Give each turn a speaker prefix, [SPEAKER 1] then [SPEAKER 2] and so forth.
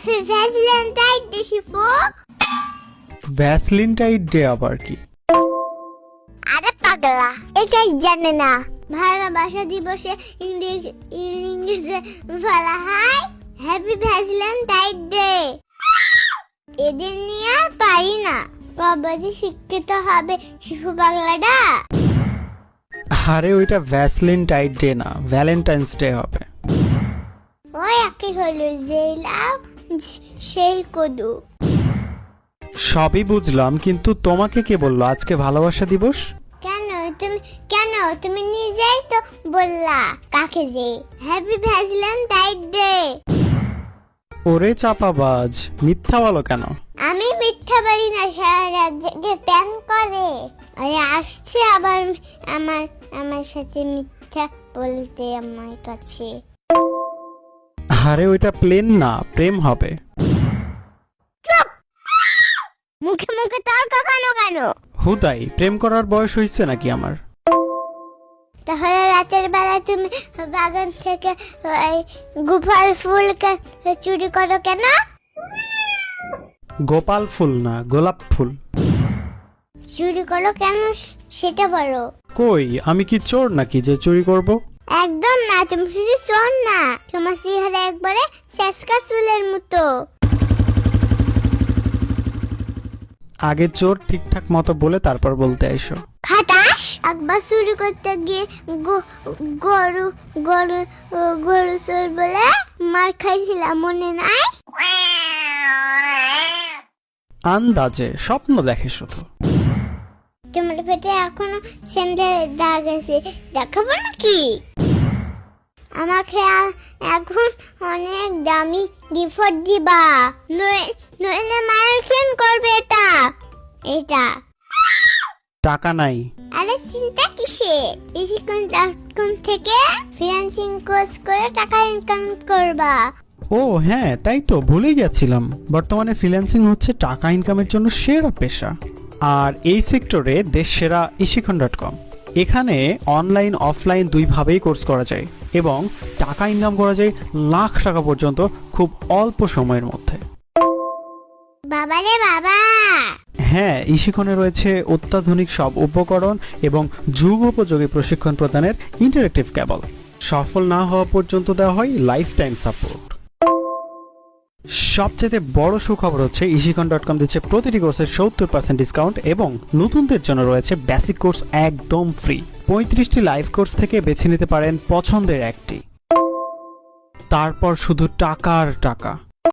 [SPEAKER 1] Happy Valentine day Shifu.
[SPEAKER 2] Valentine day আবার কি?
[SPEAKER 1] আরে পাগলা, এটাই জানে না? ভালোবাসা দিবসে ইংরেজিতে বলা হয় হ্যাপি ভ্যালেন্টাইন ডে। এদিন নিয়ে আর পারি না, কবে যে শিক্ষিত হবে শিশু পাগলাটা।
[SPEAKER 2] আরে ওইটা ভ্যাসলিনটাইন ডে না, ভ্যালেন্টাইন্স ডে হবে।
[SPEAKER 1] ওই একই হলো, যেই লাভ সেই কদু।
[SPEAKER 2] সবই বুঝলাম, কিন্তু তোমাকে কে বললো আজকে ভালোবাসা দিবস?
[SPEAKER 1] কেন তুমি নিজেই তো বললা কাকে যে হ্যাপি ভ্যালেন্টাইন ডে।
[SPEAKER 2] ওরে চাপাবাজ, মিথ্যা বলো কেন?
[SPEAKER 1] আমি মিথ্যা বলি না, সারা রাত জেগে প্ল্যান করে। আরে আসছে আবার আমার সাথে মিথ্যা বলতে আমার কাছে।
[SPEAKER 2] আরে ওইটা প্লেন না, প্রেম হবে।
[SPEAKER 1] চুপ! মুখে মুখে তর্ক কেন?
[SPEAKER 2] হুদাই প্রেম করার বয়স হয়েছে নাকি আমার?
[SPEAKER 1] তাহলে রাতের বেলা তুমি বাগান থেকে ওই গোপাল ফুল চুরি করো কেন?
[SPEAKER 2] গোপাল ফুল না, গোলাপ ফুল।
[SPEAKER 1] চুরি করো কেন সেটা বলো।
[SPEAKER 2] কই, আমি কি চোর নাকি যে চুরি করব?
[SPEAKER 1] একদম না, তুমি শুধু চোর না, তোমার চেহারা একবারে শেষকা চুলের মতো।
[SPEAKER 2] আগে চোর ঠিকঠাক মতো বলে তারপর বলতে আইসো।
[SPEAKER 1] খাটাস! একবার চুরি করতে গিয়ে গরু গরু গরু চোর বলে মার খাইছিলাম, মনে নাই?
[SPEAKER 2] আন্দাজে স্বপ্ন দেখে শুধু।
[SPEAKER 1] তোমার পেটে এখনো স্যান্ডেলের দাগ আছে, দেখাবো নাকি? আমাকে এখন অনেক দামি গিফট দিবা, নইলে মার্কেন করবে এটা।
[SPEAKER 2] টাকা নাই।
[SPEAKER 1] আরে চিন্তা কিসে? ইসিকন.com থেকে ফ্রিল্যান্সিং কোর্স করে টাকা ইনকাম করবা।
[SPEAKER 2] ও হ্যাঁ, তাই তো ভুলে গেছিলাম। বর্তমানে ফ্রিল্যান্সিং হচ্ছে টাকা ইনকামের জন্য সেরা পেশা। আর এই সেক্টরে দেশ সেরা ইসিকন.com। এখানে অনলাইন অফলাইন দুইভাবেই কোর্স করা যায় এবং টাকা ইনকাম করা যায় লাখ টাকা পর্যন্ত খুব অল্প সময়ের মধ্যে।
[SPEAKER 1] বাবারে বাবা!
[SPEAKER 2] হ্যাঁ, ইসিকনে রয়েছে অত্যাধুনিক সব উপকরণ এবং যুগোপযোগী প্রশিক্ষণ প্রদানের ইন্টারেক্টিভ কেবল। সফল না হওয়া পর্যন্ত দেওয়া হয় লাইফ টাইম সাপোর্ট। সবচেয়ে বড় সুখবর হচ্ছে ইসিকন.com দিচ্ছে প্রতিটি কোর্সের 70% ডিসকাউন্ট এবং নতুনদের জন্য রয়েছে বেসিক কোর্স একদম ফ্রি। 35টি লাইভ কোর্স থেকে বেছে নিতে পারেন পছন্দের একটি। তারপর শুধু টাকা আর টাকা।